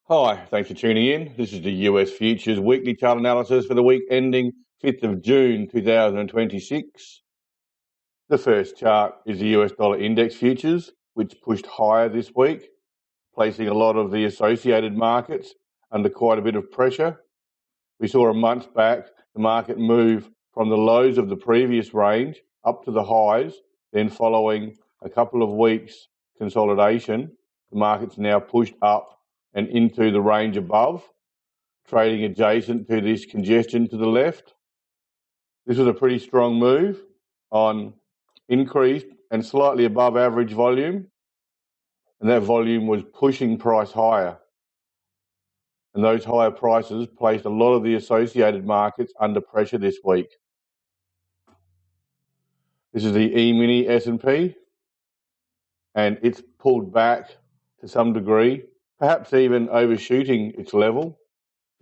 Hi, thanks for tuning in. This is the US Futures weekly chart analysis for the week ending 5th of June 2026. The first chart is the US dollar index futures, which pushed higher this week, placing a lot of the associated markets under quite a bit of pressure. We saw a month back the market move from the lows of the previous range up to the highs, then following a couple of weeks consolidation, the market's now pushed up and into the range above, trading adjacent to this congestion to the left. This was a pretty strong move on increased and slightly above average volume, and that volume was pushing price higher. And those higher prices placed a lot of the associated markets under pressure this week. This is the E-mini S&P, and it's pulled back to some degree, perhaps even overshooting its level.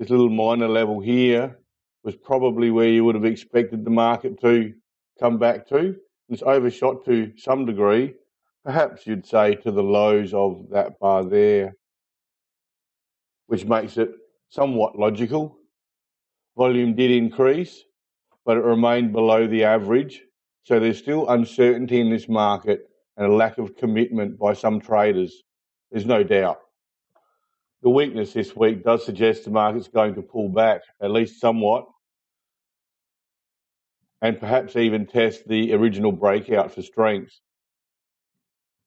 This little minor level here was probably where you would have expected the market to come back to. It's overshot to some degree, perhaps you'd say to the lows of that bar there, which makes it somewhat logical. Volume did increase, but it remained below the average. So there's still uncertainty in this market and a lack of commitment by some traders. There's no doubt. The weakness this week does suggest the market's going to pull back, at least somewhat, and perhaps even test the original breakout for strength.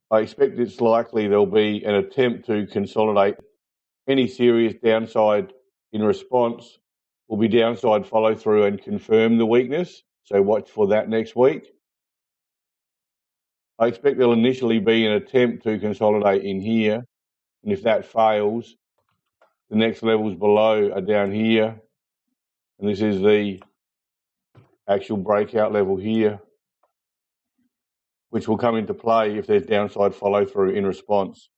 I expect it's likely there'll be an attempt to consolidate. Any serious downside in response will be downside follow through and confirm the weakness, so watch for that next week. I expect there'll initially be an attempt to consolidate in here, and if that fails, the next levels below are down here, and this is the actual breakout level here, which will come into play if there's downside follow through in response.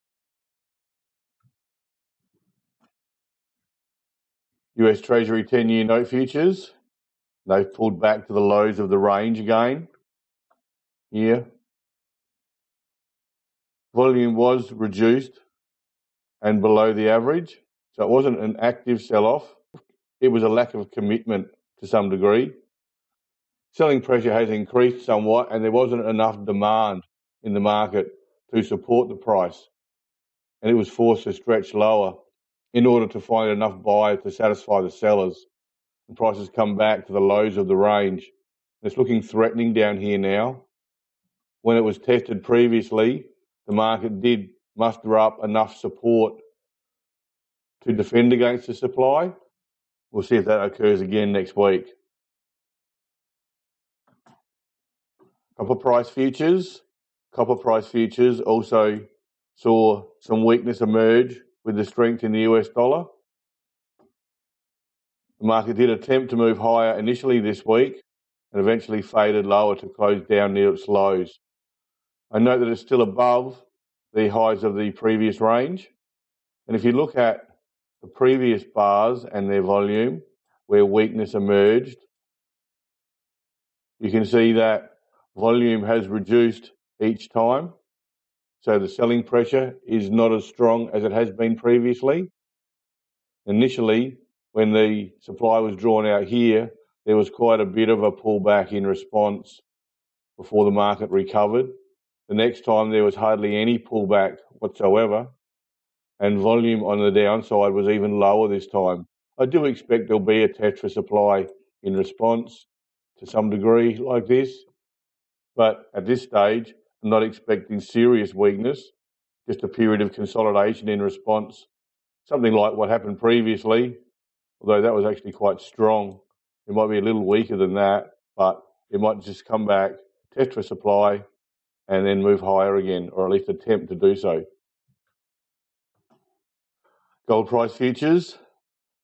US Treasury 10-year note futures, they've pulled back to the lows of the range again here. Volume was reduced and below the average, so it wasn't an active sell-off. It was a lack of commitment to some degree. Selling pressure has increased somewhat, and there wasn't enough demand in the market to support the price, and it was forced to stretch lower in order to find enough buyers to satisfy the sellers. The prices come back to the lows of the range. It's looking threatening down here now. When it was tested previously, the market did muster up enough support to defend against the supply. We'll see if that occurs again next week. Copper price futures. Copper price futures also saw some weakness emerge with the strength in the US dollar. The market did attempt to move higher initially this week and eventually faded lower to close down near its lows. I note that it's still above the highs of the previous range. And if you look at the previous bars and their volume, where weakness emerged, you can see that volume has reduced each time. So the selling pressure is not as strong as it has been previously. Initially, when the supply was drawn out here, there was quite a bit of a pullback in response before the market recovered. The next time there was hardly any pullback whatsoever, and volume on the downside was even lower this time. I do expect there'll be a test for supply in response to some degree like this, but at this stage, I'm not expecting serious weakness, just a period of consolidation in response, something like what happened previously, although that was actually quite strong. It might be a little weaker than that, but it might just come back, test for supply, and then move higher again, or at least attempt to do so. Gold price futures,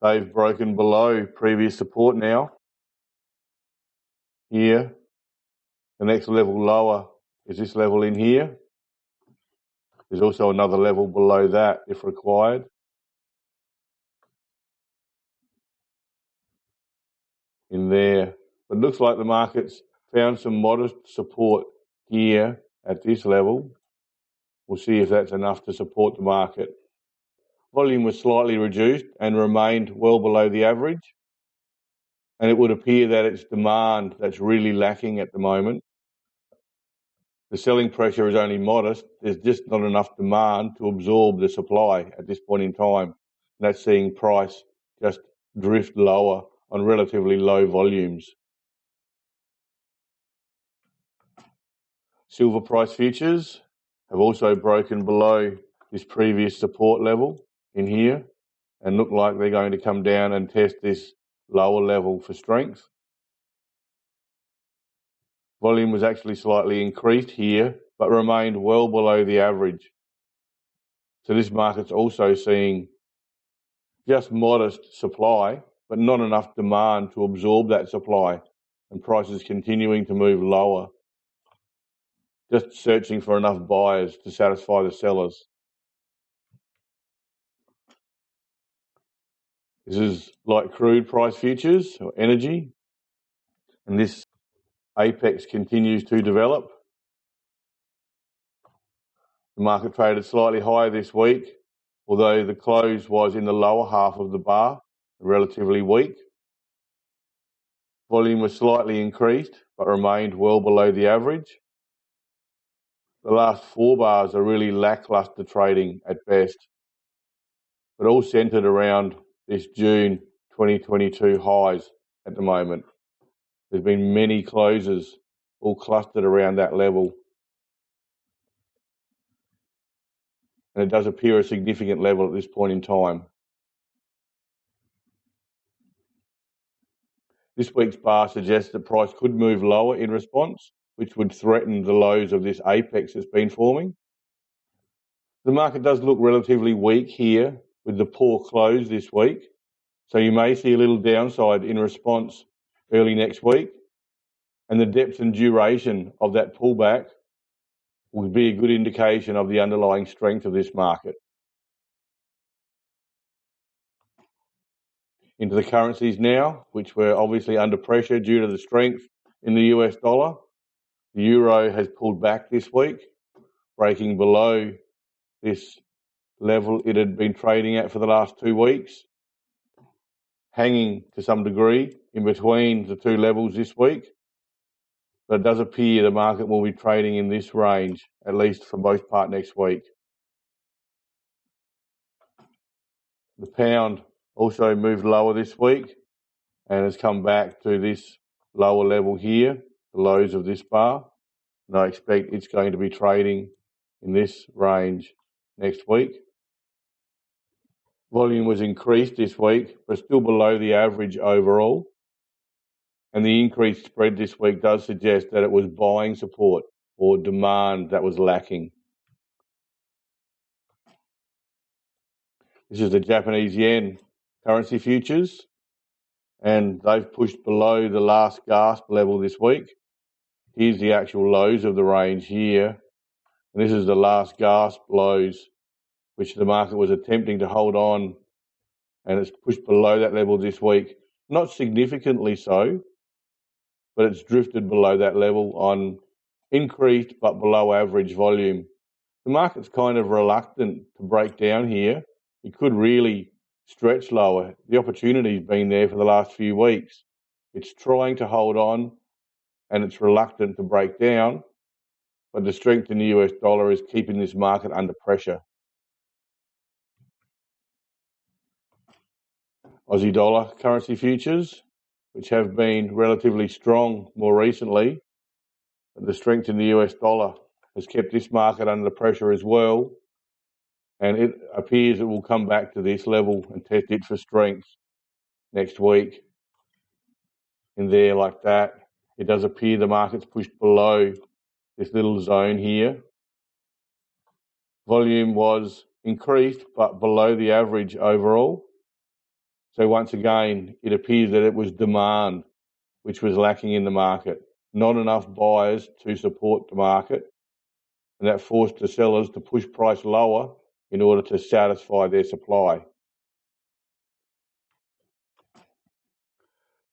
they've broken below previous support now. Here, the next level lower is this level in here. There's also another level below that if required. In there. But it looks like the market's found some modest support here at this level. We'll see if that's enough to support the market. volume was slightly reduced and remained well below the average. And it would appear that it's demand that's really lacking at the moment. The selling pressure is only modest. There's just not enough demand to absorb the supply at this point in time. And that's seeing price just drift lower on relatively low volumes. Silver price futures have also broken below this previous support level in here and look like they're going to come down and test this lower level for strength. Volume was actually slightly increased here, but remained well below the average. So this market's also seeing just modest supply, but not enough demand to absorb that supply, and prices continuing to move lower, just searching for enough buyers to satisfy the sellers. This is like crude price futures or energy, and this apex continues to develop. The market traded slightly higher this week, although the close was in the lower half of the bar, relatively weak. Volume was slightly increased, but remained well below the average. The last 4 bars are really lackluster trading at best, but all centred around this June 2022 highs at the moment. There's been many closes all clustered around that level. And it does appear a significant level at this point in time. This week's bar suggests that price could move lower in response, which would threaten the lows of this apex that's been forming. The market does look relatively weak here with the poor close this week, so you may see a little downside in response early next week, and the depth and duration of that pullback would be a good indication of the underlying strength of this market. Into the currencies now, which were obviously under pressure due to the strength in the US dollar. The euro has pulled back this week, breaking below this level it had been trading at for the last 2 weeks, hanging to some degree in between the two levels this week. But it does appear the market will be trading in this range, at least for most part next week. The pound also moved lower this week and has come back to this lower level here, the lows of this bar. And I expect it's going to be trading in this range next week. Volume was increased this week, but still below the average overall. And the increased spread this week does suggest that it was buying support or demand that was lacking. This is the Japanese yen currency futures, and they've pushed below the last gasp level this week. Here's the actual lows of the range here, and this is the last gasp lows, which the market was attempting to hold on, and it's pushed below that level this week. Not significantly so, but it's drifted below that level on increased but below average volume. The market's kind of reluctant to break down here. It could really stretch lower. The opportunity's been there for the last few weeks. It's trying to hold on and it's reluctant to break down, but the strength in the US dollar is keeping this market under pressure. Aussie dollar currency futures, which have been relatively strong more recently, but the strength in the US dollar has kept this market under pressure as well, and it appears it will come back to this level and test it for strength next week. In there like that, it does appear the market's pushed below this little zone here. Volume was increased but below the average overall. So once again, it appears that it was demand which was lacking in the market. Not enough buyers to support the market, and that forced the sellers to push price lower in order to satisfy their supply.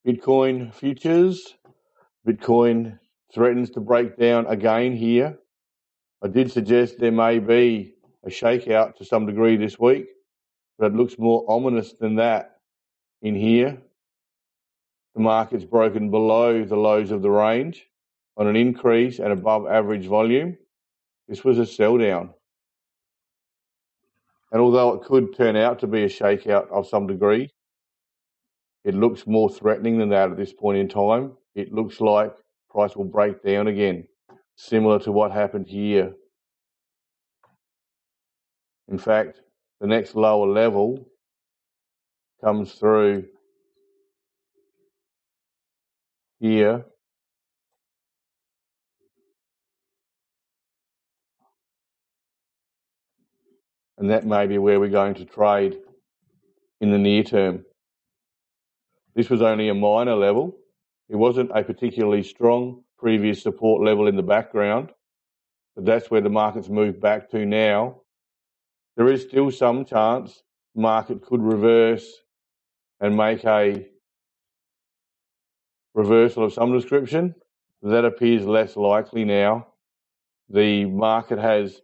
Bitcoin futures. Bitcoin threatens to break down again here. I did suggest there may be a shakeout to some degree this week, but it looks more ominous than that in here. The market's broken below the lows of the range on an increase and above average volume. This was a sell down. And although it could turn out to be a shakeout of some degree, it looks more threatening than that at this point in time. It looks like price will break down again, similar to what happened here. In fact, the next lower level comes through here, and that may be where we're going to trade in the near term. This was only a minor level. It wasn't a particularly strong previous support level in the background, but that's where the market's moved back to now. There is still some chance the market could reverse and make a reversal of some description. That appears less likely now. The market has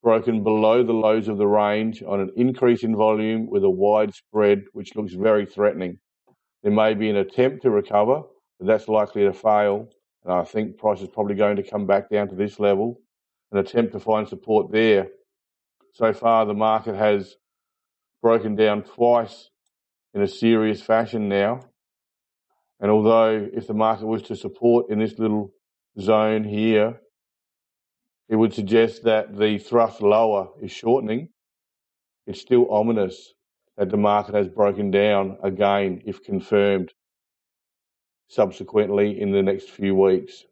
broken below the lows of the range on an increase in volume with a wide spread, which looks very threatening. There may be an attempt to recover, but that's likely to fail. And I think price is probably going to come back down to this level, an attempt to find support there. So far, the market has broken down twice in a serious fashion now. And although if the market was to support in this little zone here, it would suggest that the thrust lower is shortening. It's still ominous that the market has broken down again, if confirmed subsequently in the next few weeks.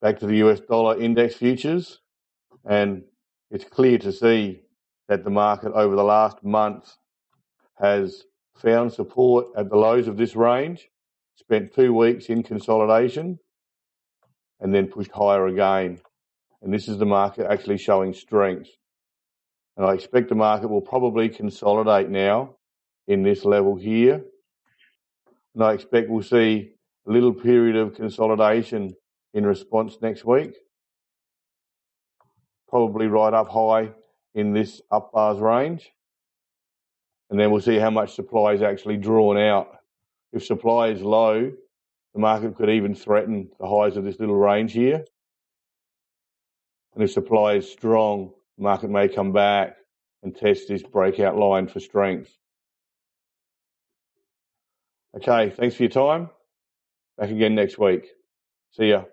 Back to the US dollar index futures, and it's clear to see that the market over the last month has found support at the lows of this range, spent 2 weeks in consolidation, and then pushed higher again. And this is the market actually showing strength. And I expect the market will probably consolidate now in this level here. And I expect we'll see a little period of consolidation in response next week, probably right up high in this up bars range. And then we'll see how much supply is actually drawn out. If supply is low, the market could even threaten the highs of this little range here. And if supply is strong, the market may come back and test this breakout line for strength. Okay, thanks for your time. Back again next week. See ya.